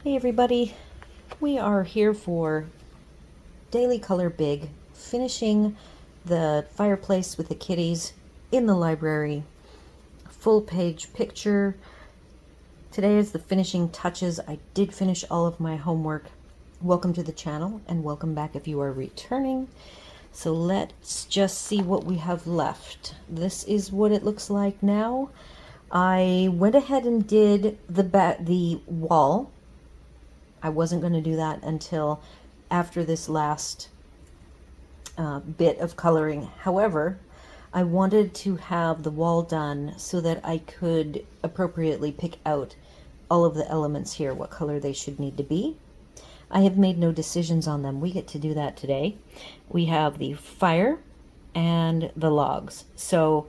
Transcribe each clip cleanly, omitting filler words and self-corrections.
Hey everybody, we are here for Daily Color Big, finishing the fireplace with the kitties in the library. Full page picture. Today is the finishing touches. I did finish all of my homework. Welcome to the channel and welcome back if you are returning. So let's just see what we have left. This is what it looks like now. I went ahead and did the wall. I wasn't going to do that until after this last bit of coloring. However, I wanted to have the wall done so that I could appropriately pick out all of the elements here, what color they should need to be. I have made no decisions on them. We get to do that today. We have the fire and the logs. So,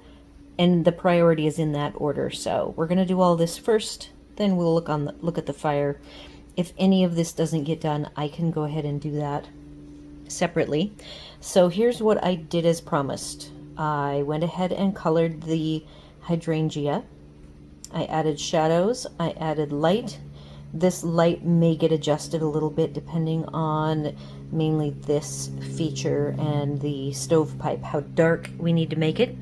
and the priority is in that order. So we're going to do all this first, then we'll look at the fire. If any of this doesn't get done, I can go ahead and do that separately. So here's what I did as promised. I went ahead and colored the hydrangea. I added shadows. I added light. This light may get adjusted a little bit depending on mainly this feature and the stovepipe, how dark we need to make it.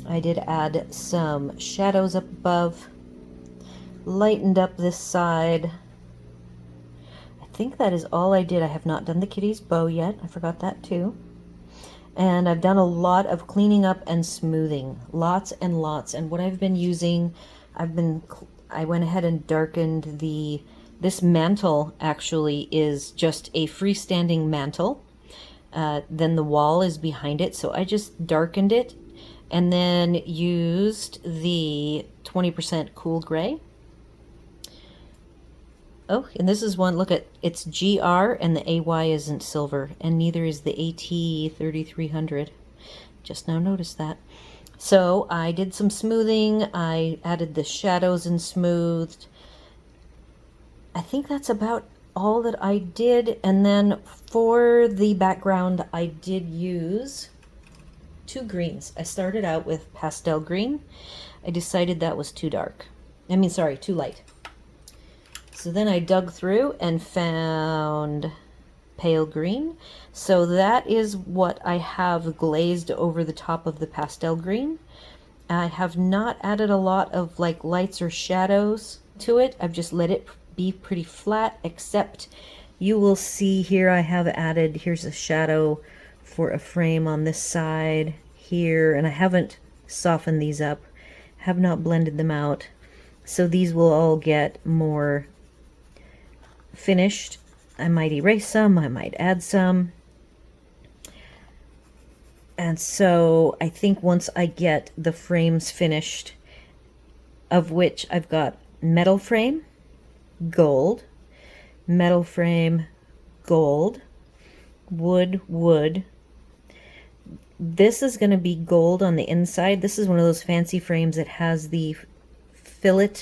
I did add some shadows up above, lightened up this side. I think that is all I did. I have not done the kitty's bow yet. I forgot that too. And I've done a lot of cleaning up and smoothing. Lots and lots. And what I've been using, I went ahead and darkened this mantle actually is just a freestanding mantle. Then the wall is behind it. So I just darkened it and then used the 20% cool gray. Oh, and this is one, look at, it's GR and the AY isn't silver, and neither is the AT 3300. Just now noticed that. So I did some smoothing. I added the shadows and smoothed. I think that's about all that I did. And then for the background, I did use two greens. I started out with pastel green. I decided that was too dark. Too light. So then I dug through and found pale green. So that is what I have glazed over the top of the pastel green. I have not added a lot of like lights or shadows to it. I've just let it be pretty flat, except you will see here I have added, here's a shadow for a frame on this side here, and I haven't softened these up, have not blended them out. So these will all get more finished. I might erase some, I might add some. And so I think once I get the frames finished, of which I've got metal frame, gold, metal frame, gold, wood. This is going to be gold on the inside. This is one of those fancy frames that has the fillet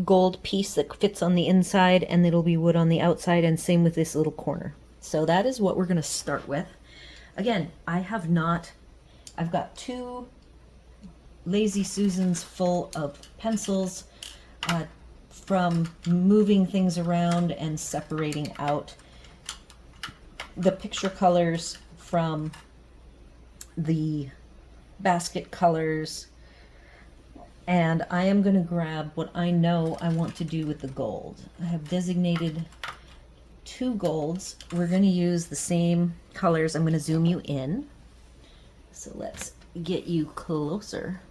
gold piece that fits on the inside, and it'll be wood on the outside, and same with this little corner. So that is what we're going to start with. Again, I've got two Lazy Susans full of pencils from moving things around and separating out the picture colors from the basket colors. And I am going to grab what I know I want to do with the gold. I have designated two golds. We're going to use the same colors. I'm going to zoom you in. So let's get you closer.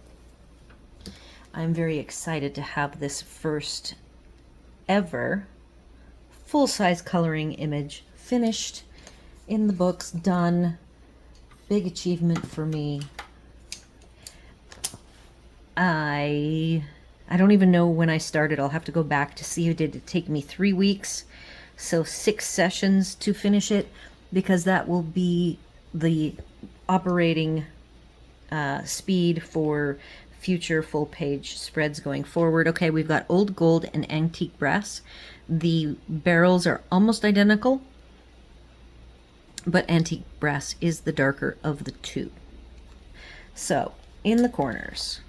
I'm very excited to have this first ever full-size coloring image finished in the books, done. Big achievement for me. I don't even know when I started. I'll have to go back to see. It did take me 3 weeks, so 6 sessions to finish it, because that will be the operating speed for future full page spreads going forward. Okay, we've got old gold and antique brass. The barrels are almost identical, but antique brass is the darker of the two. So in the corners,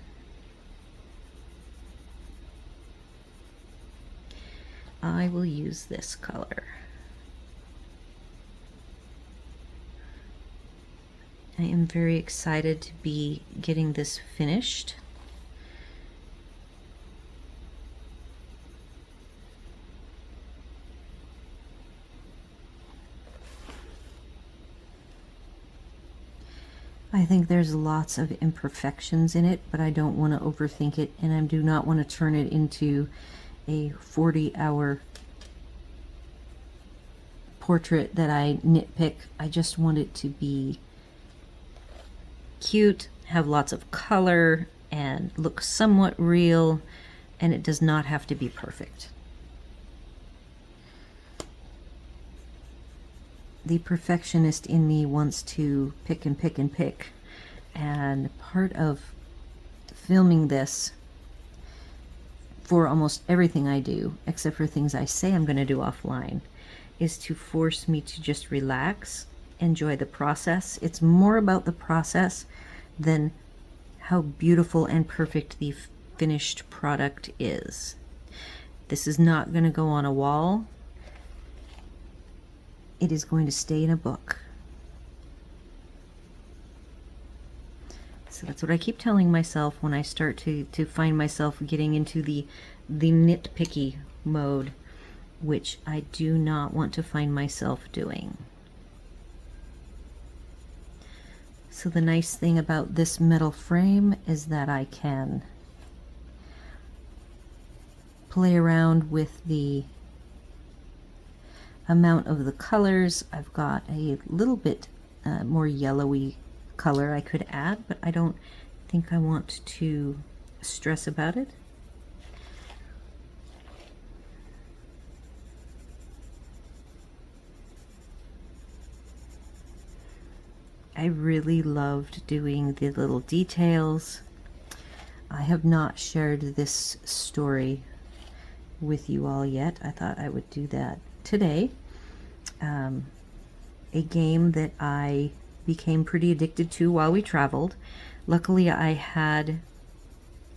I will use this color. I am very excited to be getting this finished. I think there's lots of imperfections in it, but I don't want to overthink it, and I do not want to turn it into a 40-hour portrait that I nitpick. I just want it to be cute, have lots of color, and look somewhat real, and it does not have to be perfect. The perfectionist in me wants to pick and pick and pick, and part of filming this for almost everything I do, except for things I say I'm going to do offline, is to force me to just relax, enjoy the process. It's more about the process than how beautiful and perfect the finished product is. This is not going to go on a wall. It is going to stay in a book. So that's what I keep telling myself when I start to find myself getting into the nitpicky mode, which I do not want to find myself doing. So the nice thing about this metal frame is that I can play around with the amount of the colors. I've got a little bit more yellowy color I could add, but I don't think I want to stress about it. I really loved doing the little details. I have not shared this story with you all yet. I thought I would do that today. A game that I became pretty addicted to while we traveled. Luckily, I had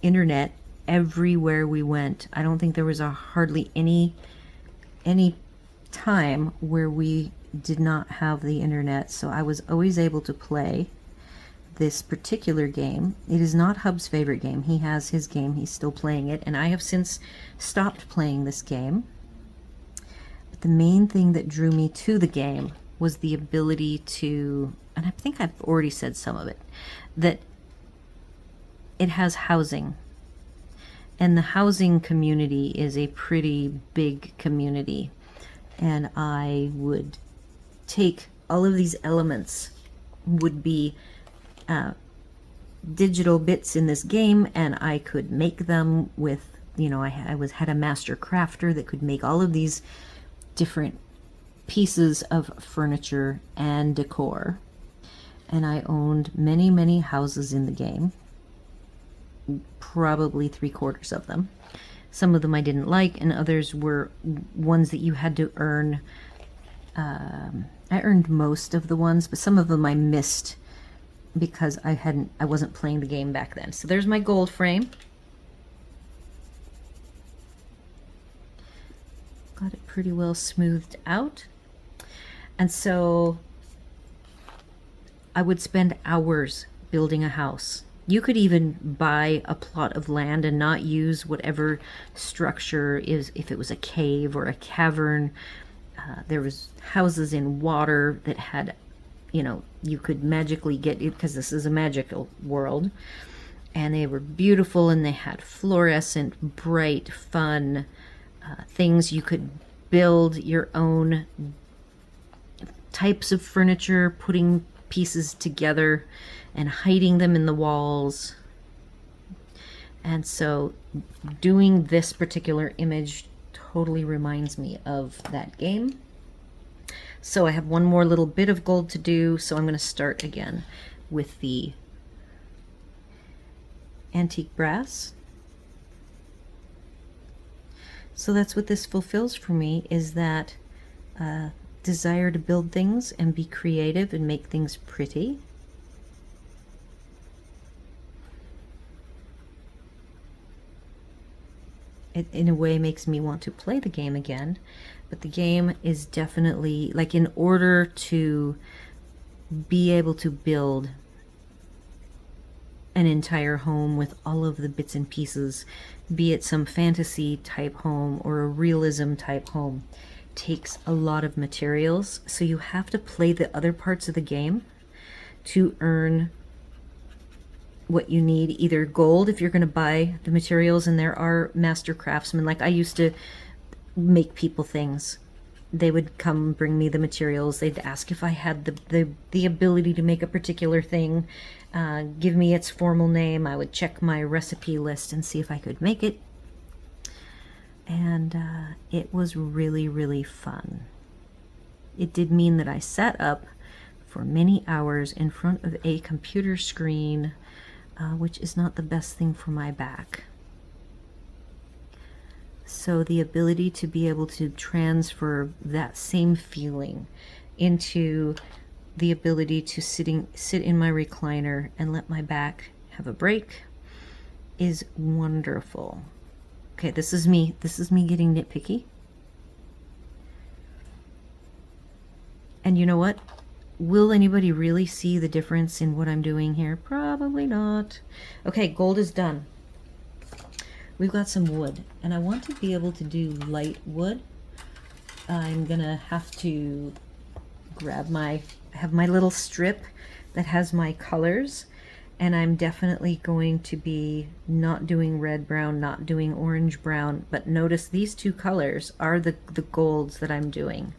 internet everywhere we went. I don't think there was hardly any time where we did not have the internet, so I was always able to play this particular game. It is not Hub's favorite game. He has his game, he's still playing it, and I have since stopped playing this game. But the main thing that drew me to the game was the ability to, and I think I've already said some of it, that it has housing. And the housing community is a pretty big community. And I would take all of these elements, would be digital bits in this game, and I could make them with, you know, I had a master crafter that could make all of these different pieces of furniture and decor. And I owned many houses in the game, probably 3/4 of them. Some of them I didn't like, and others were ones that you had to earn. I earned most of the ones, but some of them I missed because I wasn't playing the game back then. So there's my gold frame. Got it pretty well smoothed out. And so I would spend hours building a house. You could even buy a plot of land and not use whatever structure is, if it was a cave or a cavern. There was houses in water that had, you know, you could magically get it, because this is a magical world. And they were beautiful, and they had fluorescent, bright, fun things. You could build your own types of furniture, putting pieces together and hiding them in the walls. And so doing this particular image totally reminds me of that game. So I have one more little bit of gold to do, so I'm going to start again with the antique brass. So that's what this fulfills for me, is that desire to build things and be creative and make things pretty. It in a way makes me want to play the game again, but the game is definitely, like, in order to be able to build an entire home with all of the bits and pieces, be it some fantasy type home or a realism type home, takes a lot of materials. So you have to play the other parts of the game to earn what you need, either gold if you're going to buy the materials, and there are master craftsmen. Like, I used to make people things. They would come bring me the materials. They'd ask if I had the ability to make a particular thing, give me its formal name. I would check my recipe list and see if I could make it. And it was really, really fun. It did mean that I sat up for many hours in front of a computer screen, which is not the best thing for my back. So the ability to be able to transfer that same feeling into the ability to sit in my recliner and let my back have a break is wonderful. Okay, this is me getting nitpicky. And you know what? Will anybody really see the difference in what I'm doing here? Probably not. Okay, gold is done. We've got some wood, and I want to be able to do light wood. I'm gonna have to grab I have my little strip that has my colors, and I'm definitely going to be not doing red brown, not doing orange brown, but notice these two colors are the golds that I'm doing.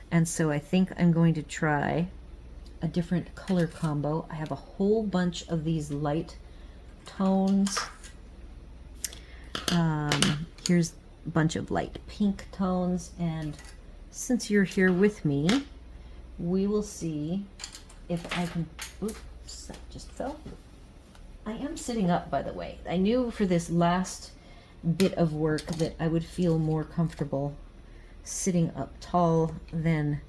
And so I think I'm going to try a different color combo. I have a whole bunch of these light tones. Here's a bunch of light pink tones, and since you're here with me, we will see if I can, oops, that just fell. I am sitting up, by the way. I knew for this last bit of work that I would feel more comfortable sitting up tall than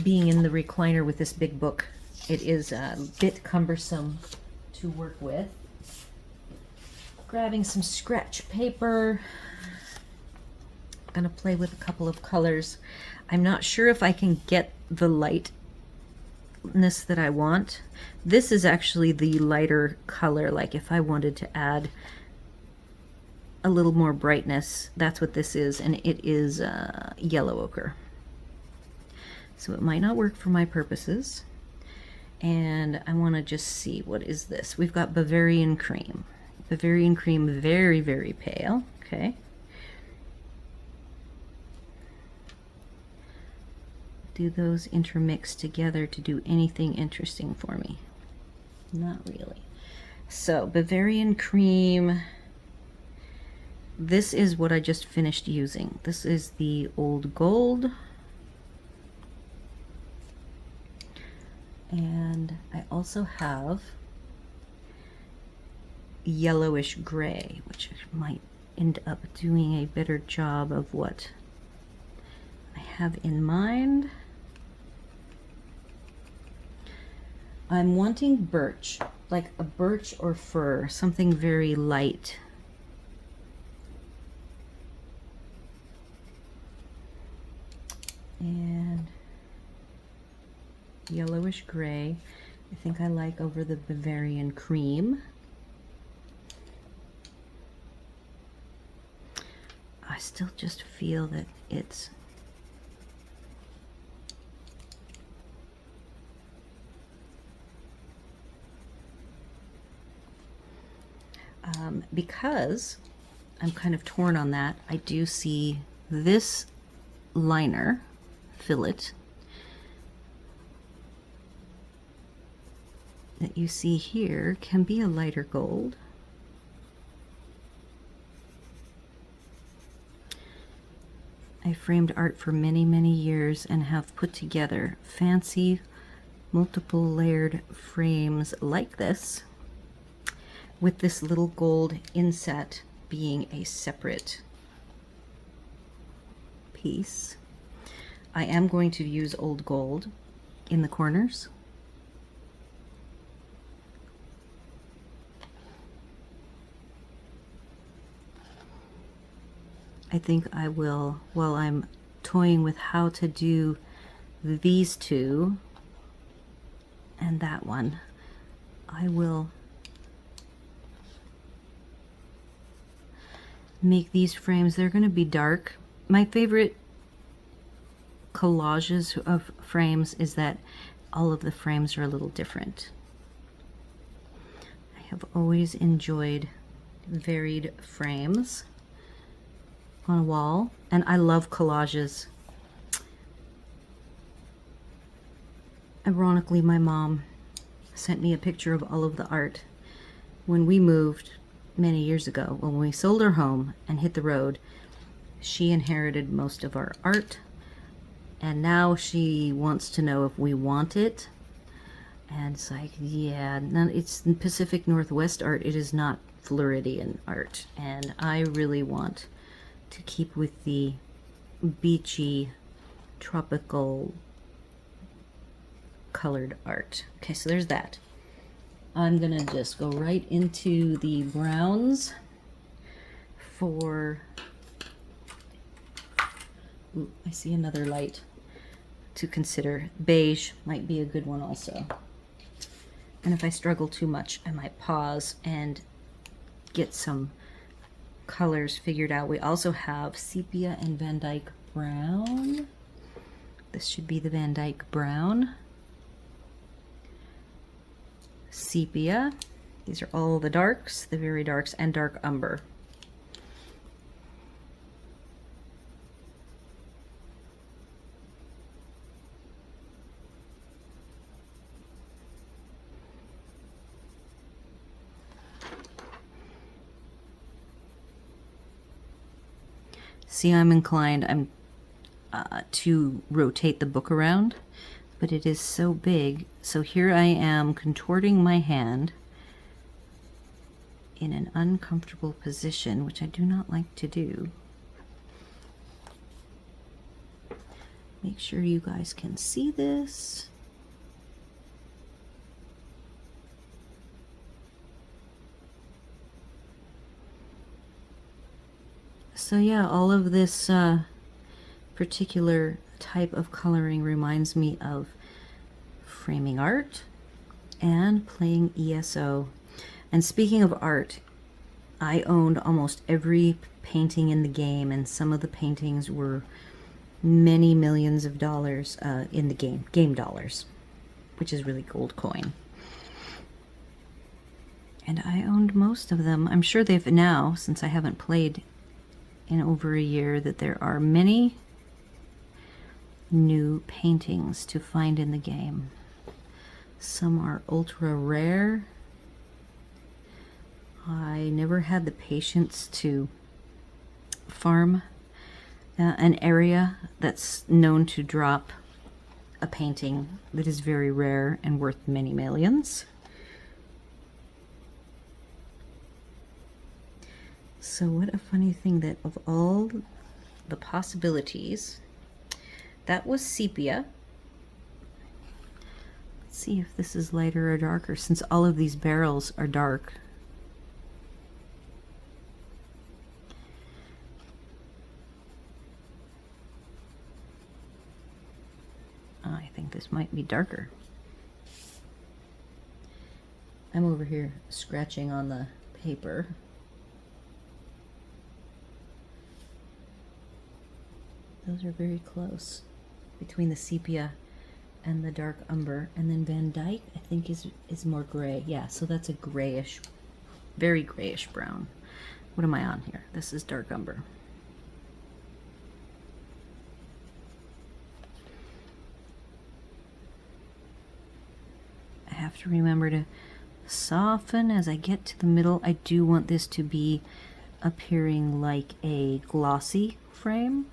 being in the recliner with this big book. It is a bit cumbersome to work with. Grabbing some scratch paper. I'm gonna play with a couple of colors. I'm not sure if I can get the lightness that I want. This is actually the lighter color. Like, if I wanted to add a little more brightness, that's what this is, and it is yellow ochre. So it might not work for my purposes. And I want to just see, what is this? We've got Bavarian cream. Bavarian cream, very, very pale. Okay. Do those intermix together to do anything interesting for me? Not really. So Bavarian cream. This is what I just finished using. This is the old gold. And I also have yellowish gray, which might end up doing a better job of what I have in mind. I'm wanting birch, like a birch or fir, something very light. And yellowish gray, I think I like over the Bavarian cream. I still just feel that it's because I'm kind of torn on that. I do see this liner fillet that you see here can be a lighter gold. I framed art for many, many years and have put together fancy multiple layered frames like this, with this little gold inset being a separate piece. I am going to use old gold in the corners. I think I will, while I'm toying with how to do these two and that one, I will make these frames. They're going to be dark. My favorite collages of frames is that all of the frames are a little different. I have always enjoyed varied frames on a wall, and I love collages. Ironically, my mom sent me a picture of all of the art when we moved many years ago. When we sold our home and hit the road, she inherited most of our art, and now she wants to know if we want it. And it's like, yeah, it's Pacific Northwest art. It is not Floridian art, and I really want to keep with the beachy, tropical colored art. Okay, so there's that. I'm gonna just go right into the browns for, ooh, I see another light to consider. Beige might be a good one also. And if I struggle too much, I might pause and get some colors figured out. We also have sepia and Van Dyke brown. This should be the Van Dyke brown. Sepia. These are all the darks, the very darks, and dark umber. See, I'm inclined to rotate the book around, but it is so big. So here I am contorting my hand in an uncomfortable position, which I do not like to do. Make sure you guys can see this. So yeah, all of this particular type of coloring reminds me of framing art and playing ESO. And speaking of art, I owned almost every painting in the game, and some of the paintings were many millions of dollars in the game dollars, which is really gold coin. And I owned most of them. I'm sure they've now, since I haven't played in over a year, that there are many new paintings to find in the game. Some are ultra rare. I never had the patience to farm an area that's known to drop a painting that is very rare and worth many millions. So what a funny thing that of all the possibilities, that was sepia. Let's see if this is lighter or darker, since all of these barrels are dark. I think this might be darker. I'm over here scratching on the paper. Those are very close between the sepia and the dark umber. And then Van Dyke, I think, is more gray. Yeah, so that's a grayish, very grayish brown. What am I on here? This is dark umber. I have to remember to soften as I get to the middle. I do want this to be appearing like a glossy frame.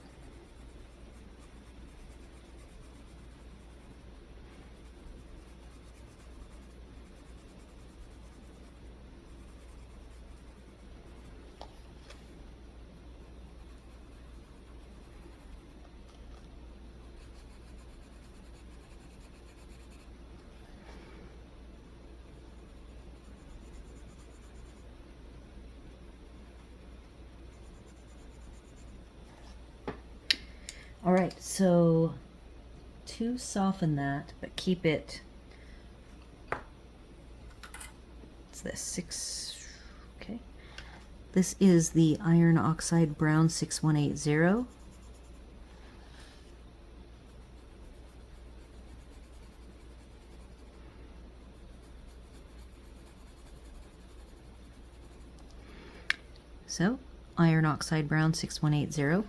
All right, so to soften that, but keep it, what's this, 6, okay. This is the iron oxide brown 6180. So, iron oxide brown 6180.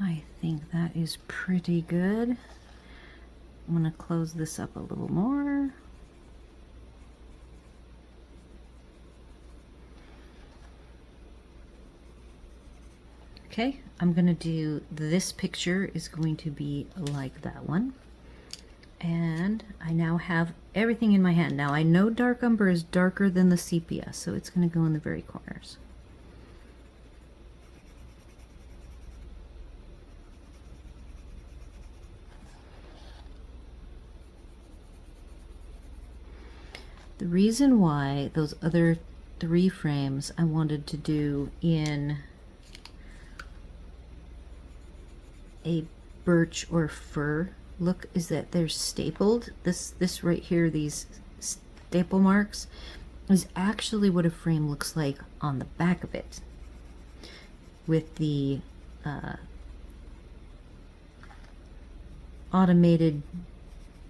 I think that is pretty good. I'm going to close this up a little more. Okay, I'm going to do, this picture is going to be like that one. And I now have everything in my hand. Now I know dark umber is darker than the sepia, so it's going to go in the very corners. The reason why those other 3 frames I wanted to do in a birch or fir look is that they're stapled. This right here, these staple marks, is actually what a frame looks like on the back of it, with the automated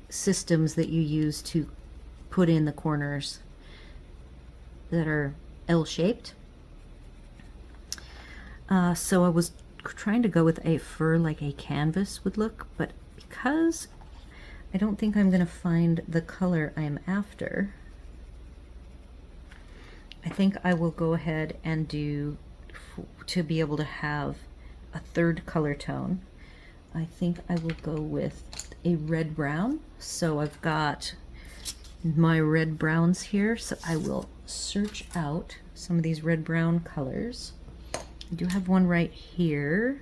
systems that you use to put in the corners that are L-shaped. So I was trying to go with a fur like a canvas would look, but because I don't think I'm going to find the color I'm after, I think I will go ahead and do, to be able to have a 3rd color tone, I think I will go with a red brown. So I've got my red browns here, so I will search out some of these red brown colors. I do have one right here.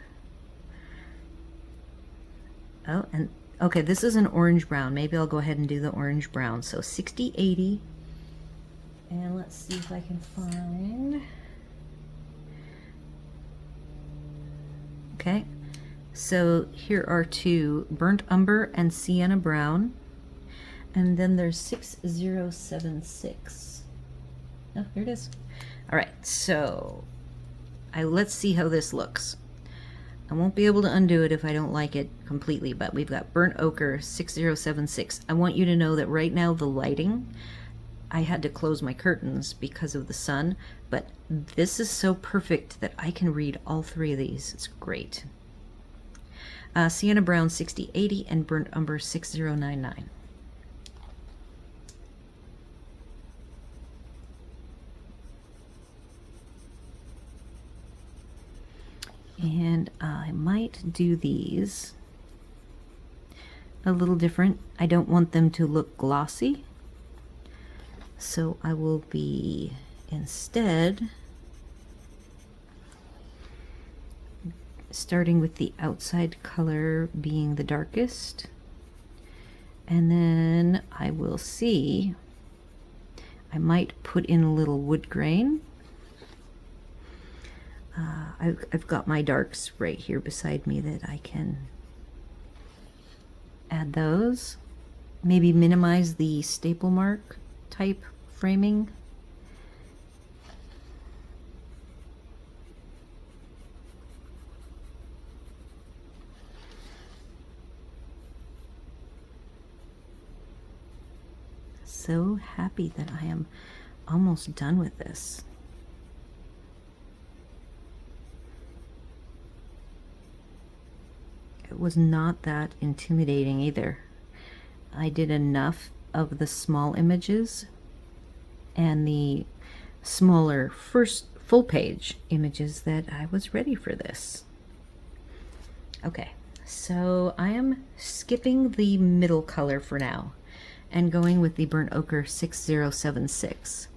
Oh, and okay, this is an orange brown. Maybe I'll go ahead and do the orange brown. So 6080, and let's see if I can find. Okay, so here are 2, burnt umber and sienna brown. And then there's 6076. Oh, here it is. All right, so let's see how this looks. I won't be able to undo it if I don't like it completely, but we've got burnt ochre 6076. I want you to know that right now the lighting, I had to close my curtains because of the sun, but this is so perfect that I can read all 3 of these. It's great. Sienna brown 6080 and burnt umber 6099. And I might do these a little different. I don't want them to look glossy, so I will be instead starting with the outside color being the darkest, and then I will see, I might put in a little wood grain. I've got my darks right here beside me that I can add those. Maybe minimize the staple mark type framing. So happy that I am almost done with this. It was not that intimidating either. I did enough of the small images and the smaller first full page images that I was ready for this. Okay, so I am skipping the middle color for now and going with the Burnt Ochre 6076.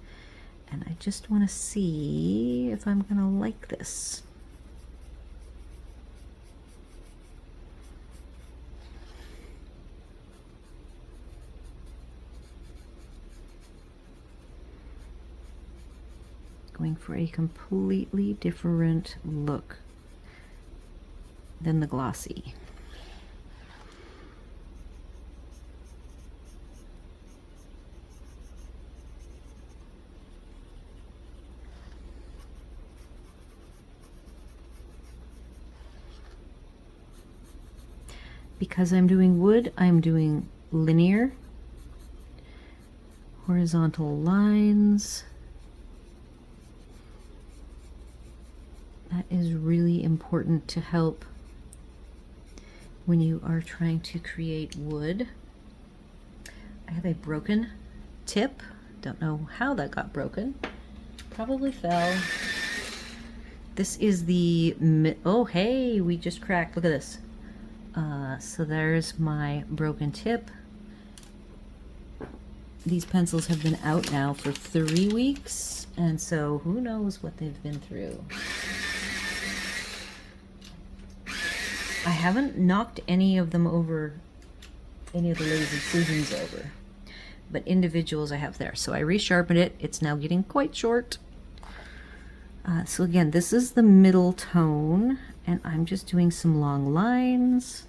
And I just want to see if I'm gonna like this. Going for a completely different look than the glossy. Because I'm doing wood, I'm doing linear, horizontal lines. That is really important to help when you are trying to create wood. I have a broken tip. Don't know how that got broken. Probably fell. This is the, oh hey, we just cracked, look at this. So there's my broken tip. These pencils have been out now for 3 weeks, and so who knows what they've been through. I haven't knocked any of them over, any of the Lazy Susans over, but individuals I have there. So I resharpened it. It's now getting quite short. So again, this is the middle tone, and I'm just doing some long lines.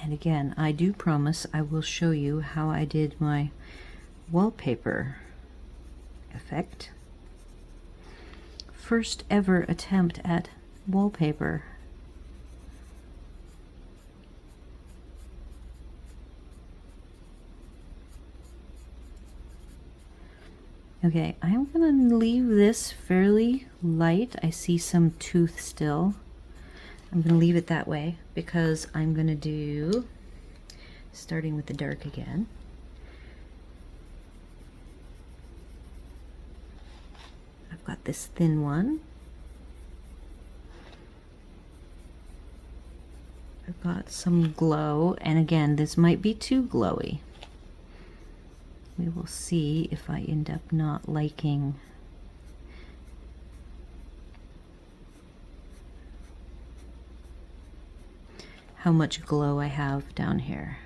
And again, I do promise I will show you how I did my wallpaper effect. First ever attempt at wallpaper. Okay, I'm gonna leave this fairly light. I see some tooth still. I'm going to leave it that way because I'm going to do, starting with the dark again. I've got this thin one. I've got some glow, and again, this might be too glowy. We will see if I end up not liking how much glow I have down here.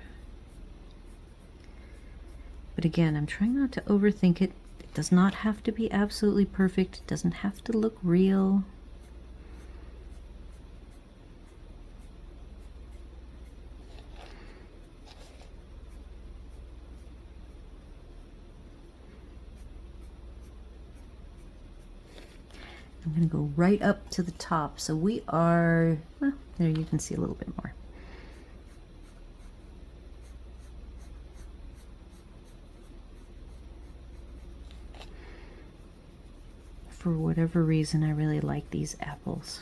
But again, I'm trying not to overthink it. It does not have to be absolutely perfect. It doesn't have to look real. I'm going to go right up to the top. So we are, well, there you can see a little bit more. For whatever reason, I really like these apples.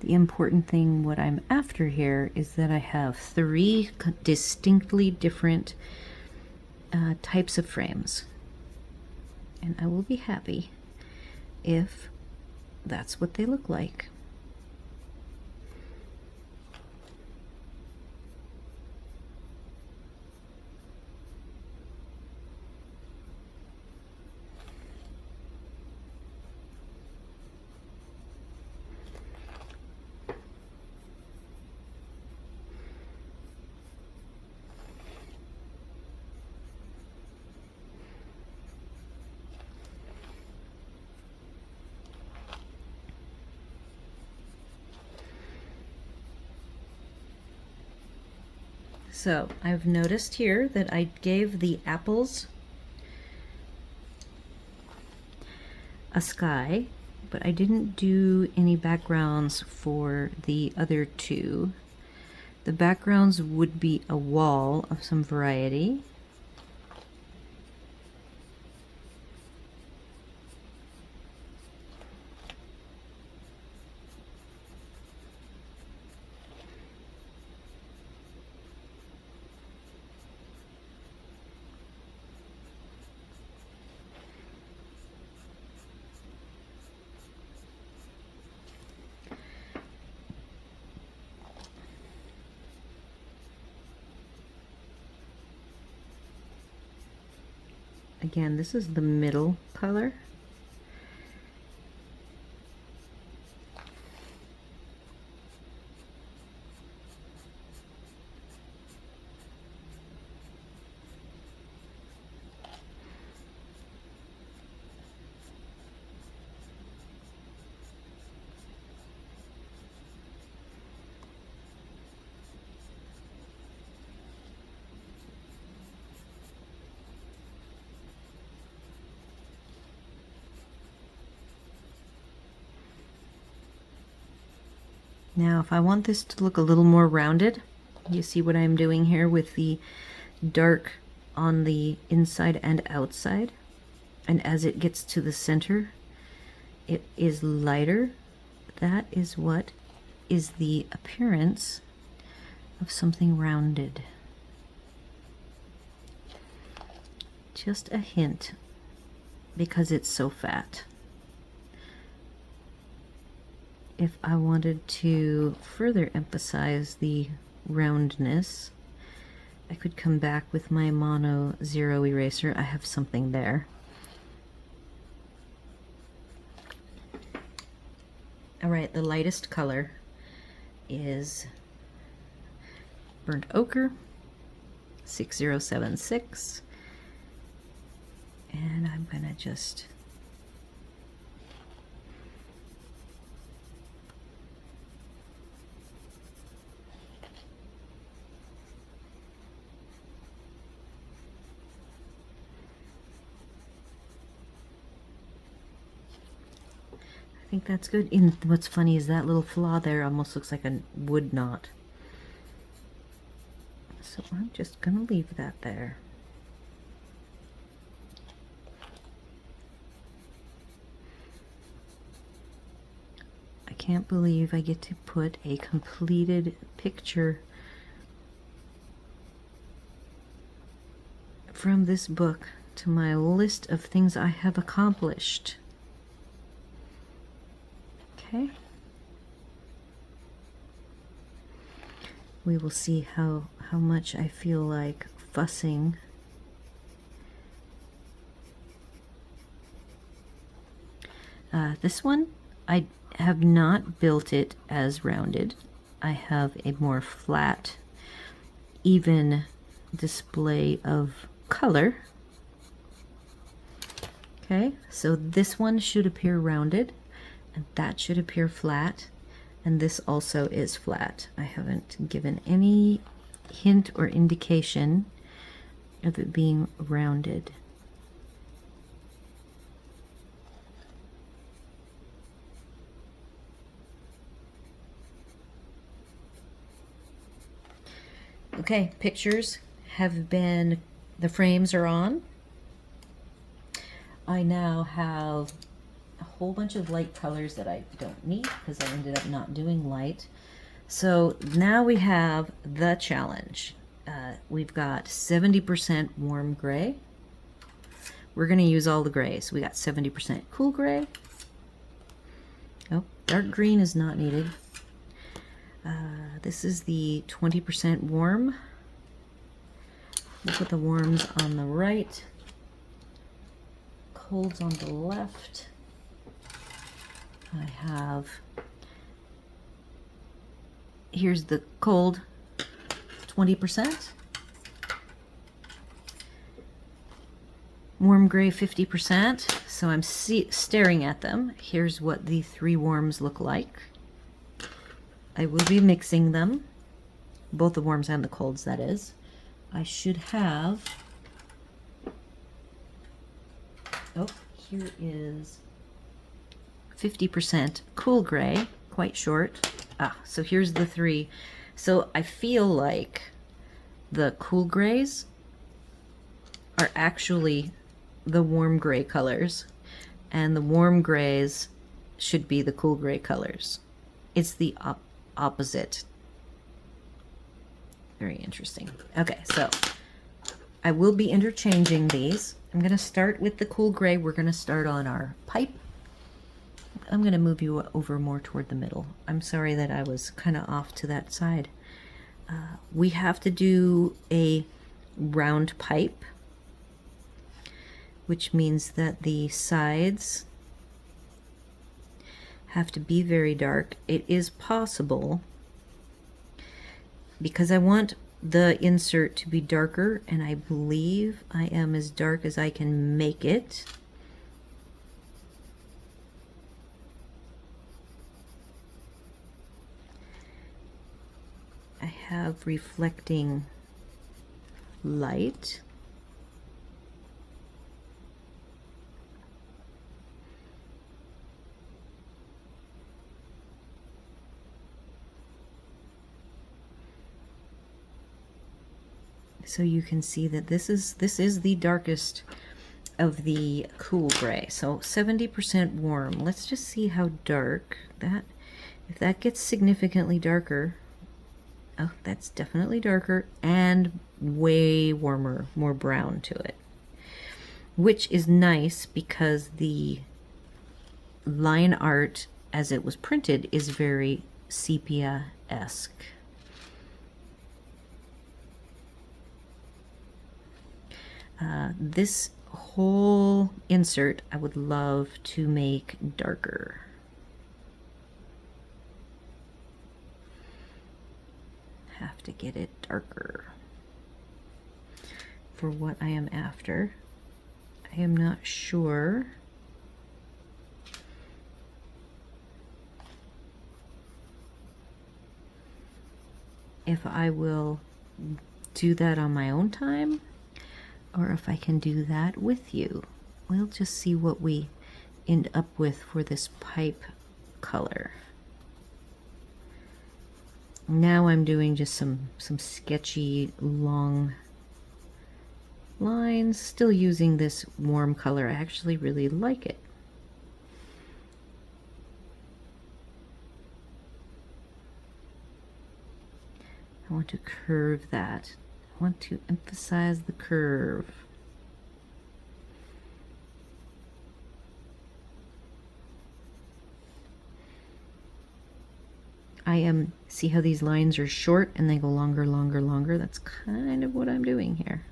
The important thing, what I'm after here, is that I have 3 distinctly different types of frames. And I will be happy if that's what they look like. So I've noticed here that I gave the apples a sky, but I didn't do any backgrounds for the other two. The backgrounds would be a wall of some variety. Again, this is the middle color. Now, if I want this to look a little more rounded, you see what I'm doing here with the dark on the inside and outside. And as it gets to the center, it is lighter. That is what is the appearance of something rounded. Just a hint, because it's so fat. If I wanted to further emphasize the roundness, I could come back with my mono zero eraser. I have something there. All right, the lightest color is burnt ochre, 6076. And I'm gonna just I think that's good. And what's funny is that little flaw there almost looks like a wood knot. So I'm just gonna leave that there. I can't believe I get to put a completed picture from this book to my list of things I have accomplished. Okay. We will see how much I feel like fussing. This one, I have not built it as rounded. I have a more flat, even display of color. Okay, so this one should appear rounded, and that should appear flat, and this also is flat. I haven't given any hint or indication of it being rounded. Okay, pictures have been, the frames are on. I now have a whole bunch of light colors that I don't need because I ended up not doing light. So now we have the challenge. We've got 70% warm gray. We're going to use all the grays. We got 70% cool gray. Oh, dark green is not needed. This is the 20% warm. We'll put the warms on the right, colds on the left. I have, here's the cold 20%, warm gray 50%. So I'm staring at them. Here's what the three warms look like. I will be mixing them. both the warms and the colds, that is. I should have, oh, here is 50% cool gray, quite short. So here's the 3. So I feel like the cool grays are actually the warm gray colors, and the warm grays should be the cool gray colors. It's the opposite. Very interesting. Okay, so I will be interchanging these. I'm going to start with the cool gray. We're going to start on our pipe. I'm going to move you over more toward the middle. I'm sorry that I was kind of off to that side. We have to do a round pipe, which means that the sides have to be very dark. It is possible, because I want the insert to be darker, and I believe I am as dark as I can make it. I have reflecting light. So you can see that this is the darkest of the cool gray. So 70% warm. Let's just see how dark that, if that gets significantly darker. Oh, that's definitely darker and way warmer, more brown to it, which is nice because the line art as it was printed is very sepia-esque. This whole insert I would love to make darker. Have to get it darker for what I am after. I am not sure if I will do that on my own time or if I can do that with you. We'll just see what we end up with for this pipe color. Now I'm doing just some sketchy long lines, still using this warm color. I actually really like it. I want to curve that. I want to emphasize the curve. See how these lines are short and they go longer, longer, longer? That's kind of what I'm doing here.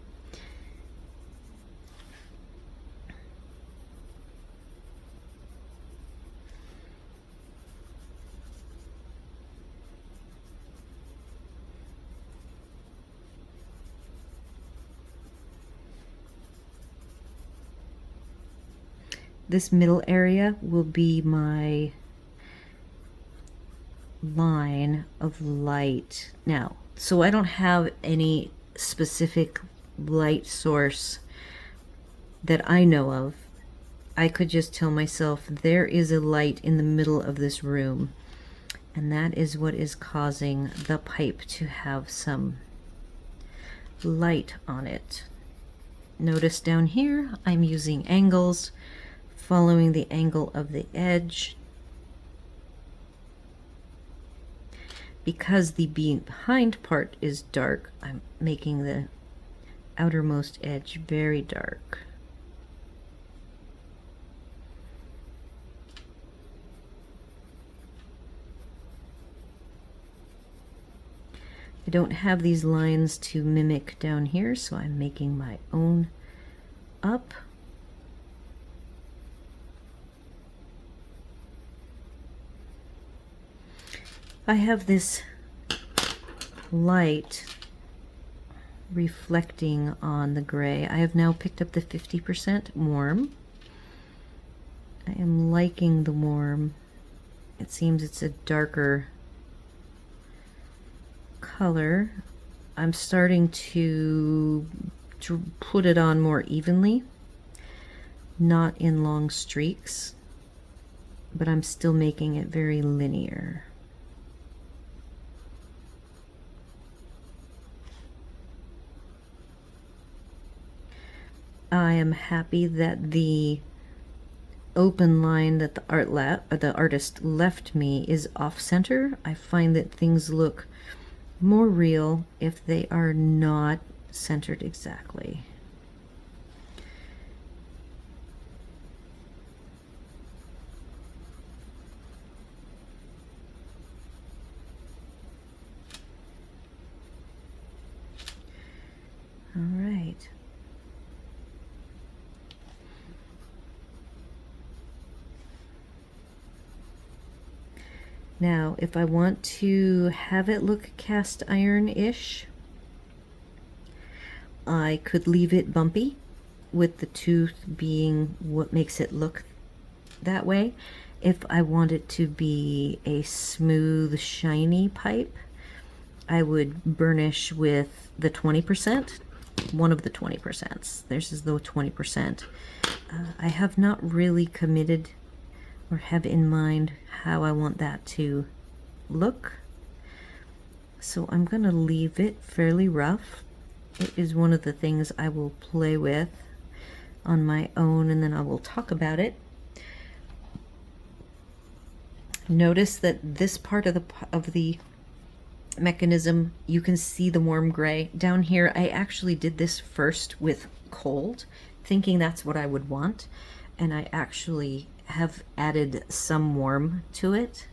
This middle area will be my line of light now. So I don't have any specific light source that I know of. I could just tell myself there is a light in the middle of this room, and that is what is causing the pipe to have some light on it. Notice down here I'm using angles, following the angle of the edge. Because the behind part is dark, I'm making the outermost edge very dark. I don't have these lines to mimic down here, so I'm making my own up. I have this light reflecting on the gray. I have now picked up the 50% warm. I am liking the warm. It seems it's a darker color, I'm starting to put it on more evenly, not in long streaks, but I'm still making it very linear. I am happy that the open line that the artist left me is off center. I find that things look more real if they are not centered exactly. All right. Now, if I want to have it look cast iron-ish, I could leave it bumpy, with the tooth being what makes it look that way. If I want it to be a smooth, shiny pipe, I would burnish with the 20%, one of the 20%. This is the 20%. I have not really committed or have in mind how I want that to look. So I'm going to leave it fairly rough. It is one of the things I will play with on my own, and then I will talk about it. Notice that this part of the mechanism, you can see the warm gray. Down here, I actually did this first with cold, thinking that's what I would want, and I actually have added some warm to it,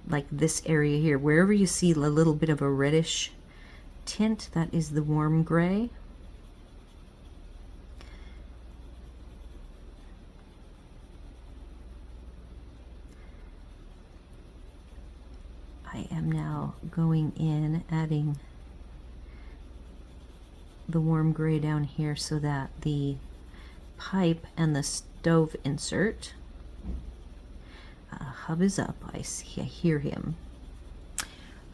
like this area here. Wherever you see a little bit of a reddish tint, that is the warm gray. I am now going in, adding the warm gray down here so that the pipe and the stove insert, Hub is up, I hear him.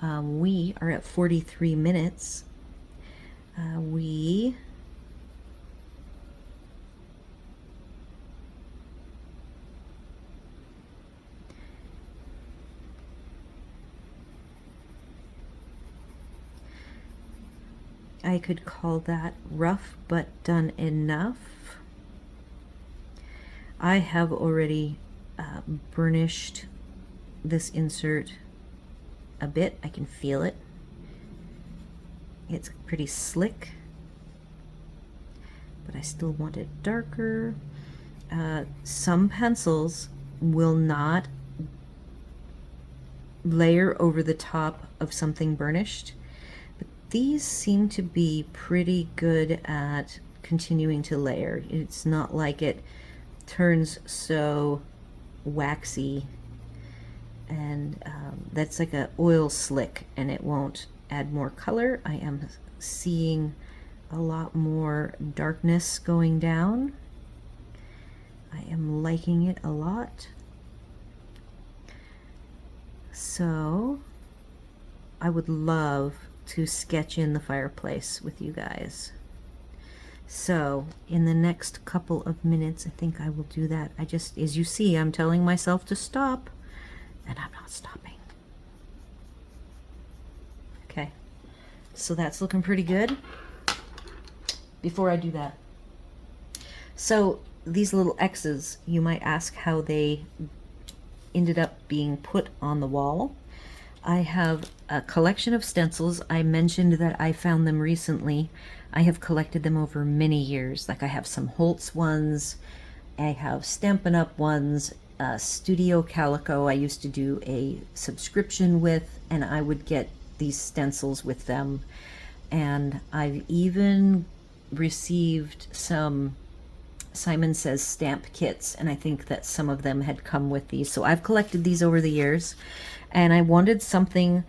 We are at 43 minutes. I could call that rough but done enough. I have already burnished this insert a bit. I can feel it. It's pretty slick, but I still want it darker. Some pencils will not layer over the top of something burnished, but these seem to be pretty good at continuing to layer. It's not like it turns so waxy, and that's like a oil slick, and it won't add more color. I am seeing a lot more darkness going down. I am liking it a lot. So I would love to sketch in the fireplace with you guys. So in the next couple of minutes, I think I will do that. I just, as you see, I'm telling myself to stop, and I'm not stopping. Okay, so that's looking pretty good. Before I do that, so these little X's, you might ask how they ended up being put on the wall. I have a collection of stencils. I mentioned that I found them recently. I have collected them over many years. Like I have some Holtz ones, I have Stampin' Up ones, Studio Calico I used to do a subscription with, and I would get these stencils with them. And I've even received some Simon Says stamp kits, and I think that some of them had come with these. So I've collected these over the years, and I wanted something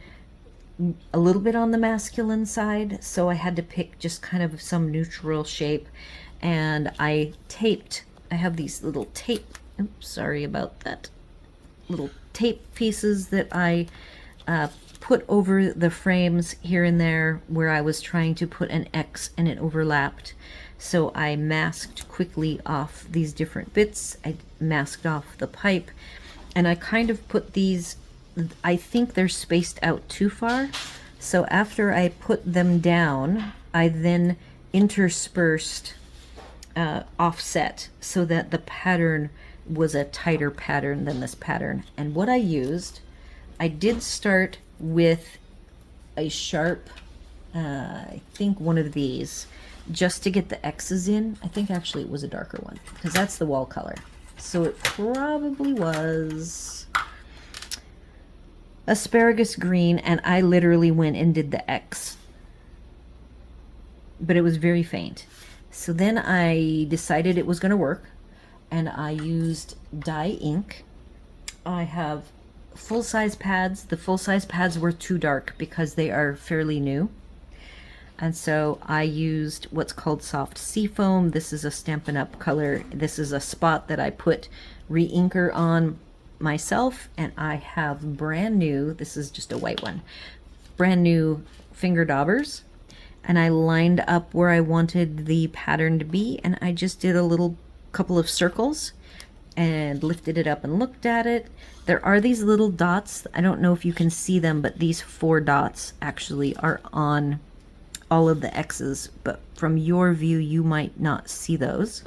a little bit on the masculine side, so I had to pick just kind of some neutral shape. And I have these little tape, oops, sorry about that, little tape pieces that I put over the frames here and there where I was trying to put an X and it overlapped. So I masked quickly off these different bits. I masked off the pipe, and I kind of put these, I think they're spaced out too far. So after I put them down, I then interspersed offset so that the pattern was a tighter pattern than this pattern. And what I used, I did start with a sharp, I think one of these, just to get the X's in. I think actually it was a darker one, because that's the wall color. So it probably was asparagus green, and I literally went and did the X. But it was very faint. So then I decided it was going to work, and I used dye ink. I have full-size pads. The full-size pads were too dark because they are fairly new. And so I used what's called soft seafoam. This is a Stampin' Up! Color. This is a spot that I put re-inker on myself, and I have brand new, this is just a white one, brand new finger daubers. And I lined up where I wanted the pattern to be, and I just did a little couple of circles and lifted it up and looked at it. There are these little dots. I don't know if you can see them, but these 4 dots actually are on all of the X's, but from your view you might not see those.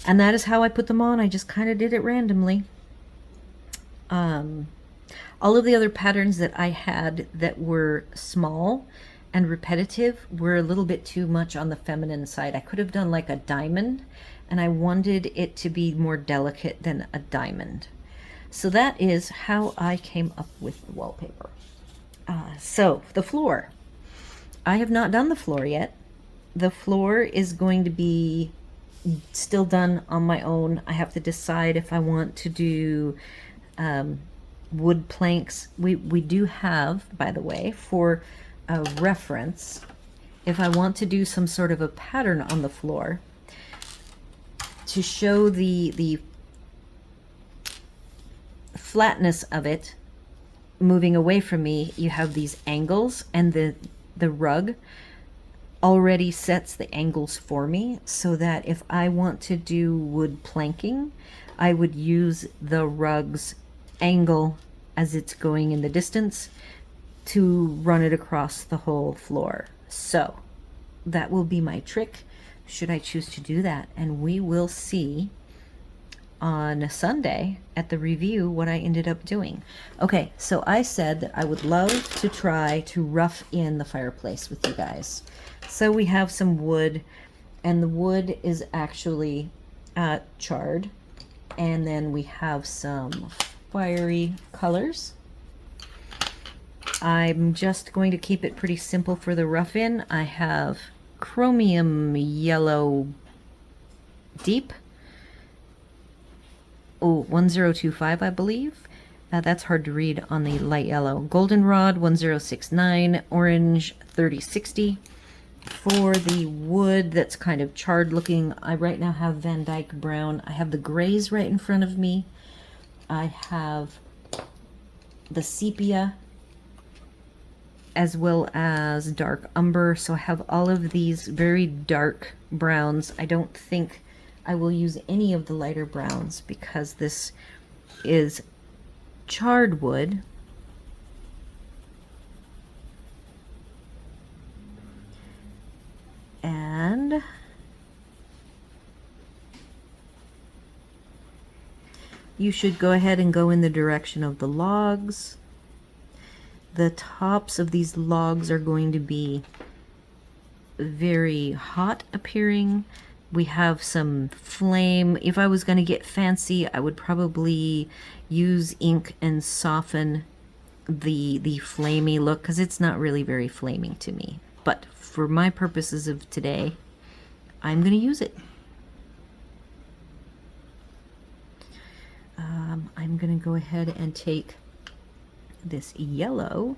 And that is how I put them on. I just kind of did it randomly. All of the other patterns that I had that were small and repetitive were a little bit too much on the feminine side. I could have done like a diamond, and I wanted it to be more delicate than a diamond. So that is how I came up with the wallpaper. So the floor. I have not done the floor yet. The floor is going to be still done on my own. I have to decide if I want to do wood planks. We do have, by the way, for a reference, if I want to do some sort of a pattern on the floor to show the flatness of it moving away from me, you have these angles, and the rug already sets the angles for me, so that if I want to do wood planking, I would use the rug's angle as it's going in the distance to run it across the whole floor. So that will be my trick should I choose to do that, and we will see on Sunday at the review what I ended up doing. Okay, so I said that I would love to try to rough in the fireplace with you guys. So we have some wood, and the wood is actually charred, and then we have some fiery colors. I'm just going to keep it pretty simple for the rough in. I have chromium yellow deep, 1025, I believe. That's hard to read on the light yellow. Goldenrod 1069, orange 3060. For the wood that's kind of charred looking, I right now have Van Dyke brown. I have the grays right in front of me. I have the sepia as well as dark umber. So I have all of these very dark browns. I don't think I will use any of the lighter browns because this is charred wood. And you should go ahead and go in the direction of the logs. The tops of these logs are going to be very hot appearing. We have some flame. If I was going to get fancy, I would probably use ink and soften the flamey look, because it's not really very flaming to me. But for my purposes of today, I'm going to use it. I'm going to go ahead and take this yellow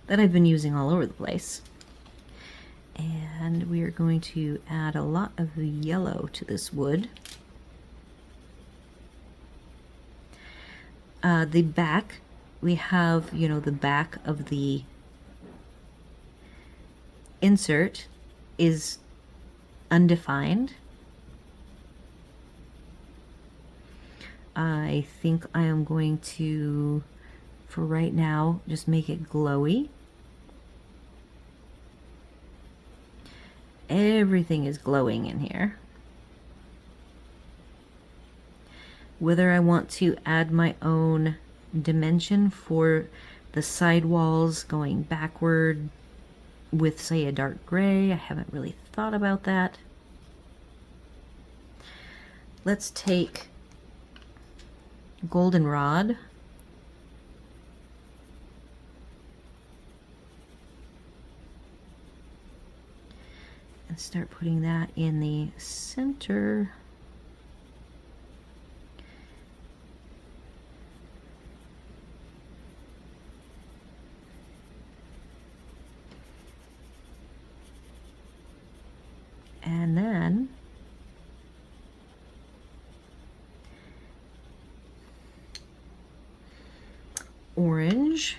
that I've been using all over the place, and we are going to add a lot of yellow to this wood. The back we have, you know, the back of the insert is undefined. I think I am going to, for right now, just make it glowy. Everything is glowing in here. Whether I want to add my own dimension for the side walls going backward with, say, a dark gray, I haven't really thought about that. Let's take goldenrod and start putting that in the center. And then orange.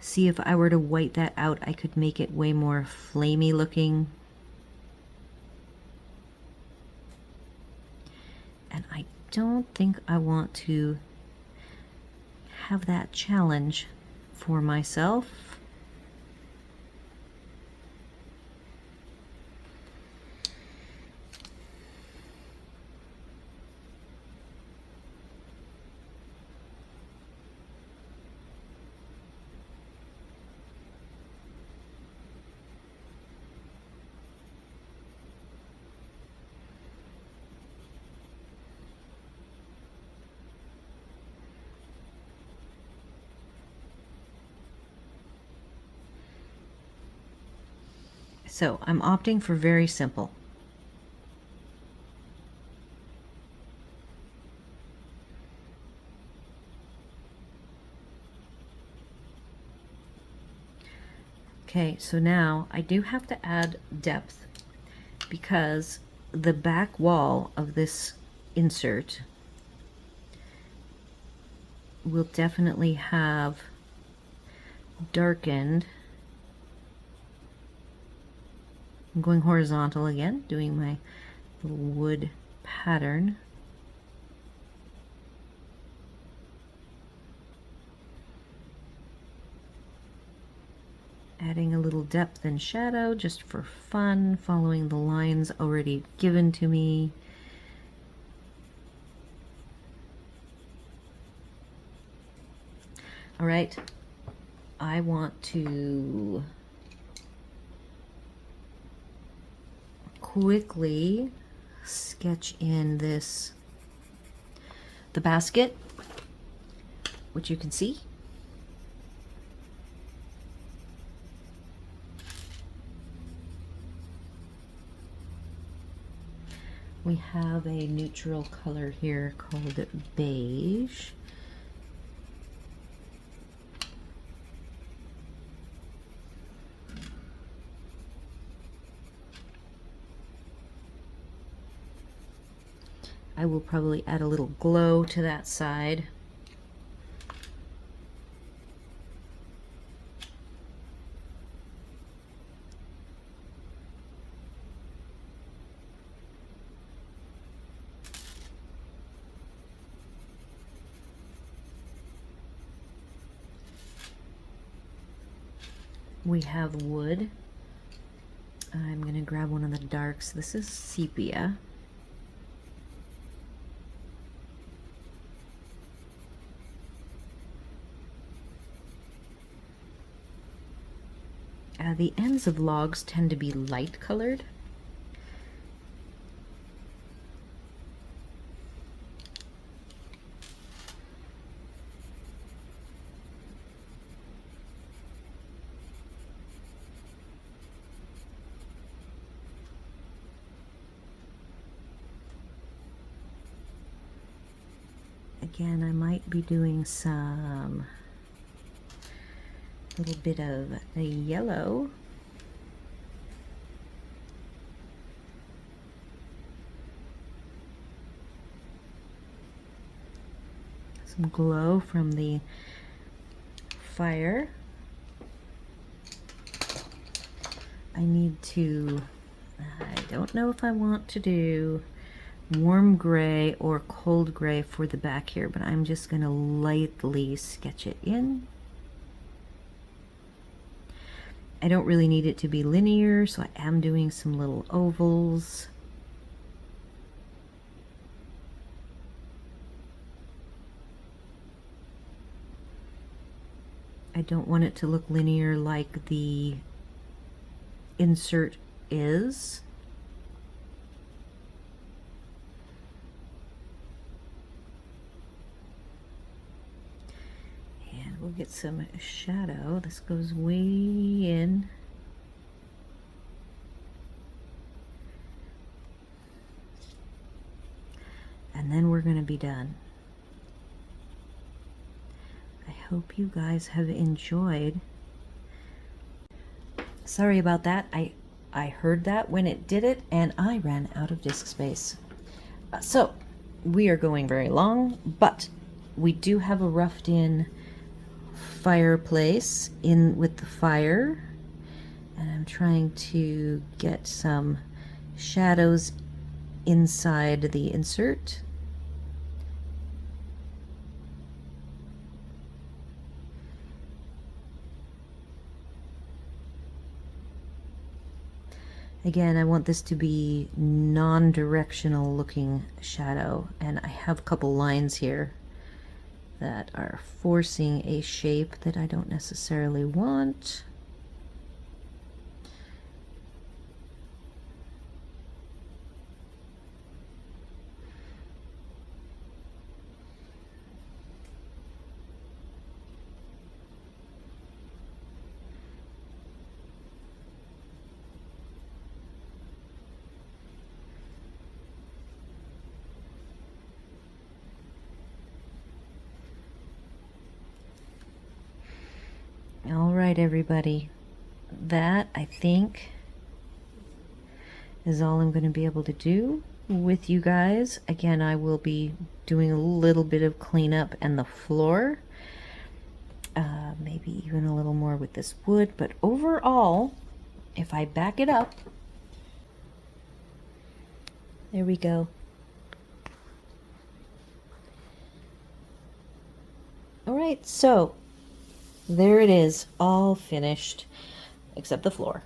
See, if I were to white that out, I could make it way more flamey looking. And I don't think I want to have that challenge for myself. So I'm opting for very simple. Okay, so now I do have to add depth because the back wall of this insert will definitely have darkened. I'm going horizontal again, doing my little wood pattern. Adding a little depth and shadow just for fun, following the lines already given to me. All right, I want to quickly sketch in this, the basket, which you can see. We have a neutral color here called beige. I will probably add a little glow to that side. We have wood. I'm going to grab one of the darks. This is sepia. The ends of logs tend to be light colored. Again, I might be doing some little bit of a yellow. some glow from the fire. I need to, I don't know if I want to do warm gray or cold gray for the back here, but I'm just going to lightly sketch it in. I don't really need it to be linear, so I am doing some little ovals. I don't want it to look linear like the insert is. And we'll get some shadow. This goes way in. And then we're going to be done. I hope you guys have enjoyed. Sorry about that. I heard that when it did it, and I ran out of disk space. So we are going very long, but we do have a roughed in fireplace in with the fire, and I'm trying to get some shadows inside the insert. Again, I want this to be non-directional looking shadow, and I have a couple lines here that are forcing a shape that I don't necessarily want. All right, everybody, that I think is all I'm going to be able to do with you guys. Again, I will be doing a little bit of cleanup and the floor, maybe even a little more with this wood, but overall, if I back it up, there we go. All right, so there it is, all finished, except the floor.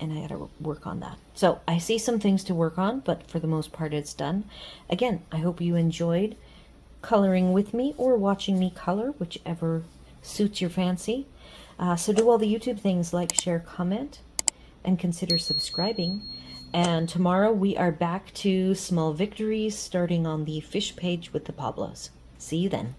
And I gotta work on that. So I see some things to work on, but for the most part it's done. Again, I hope you enjoyed coloring with me or watching me color, whichever suits your fancy. So do all the YouTube things, like, share, comment, and consider subscribing. And tomorrow we are back to small victories, starting on the fish page with the Pablos. See you then.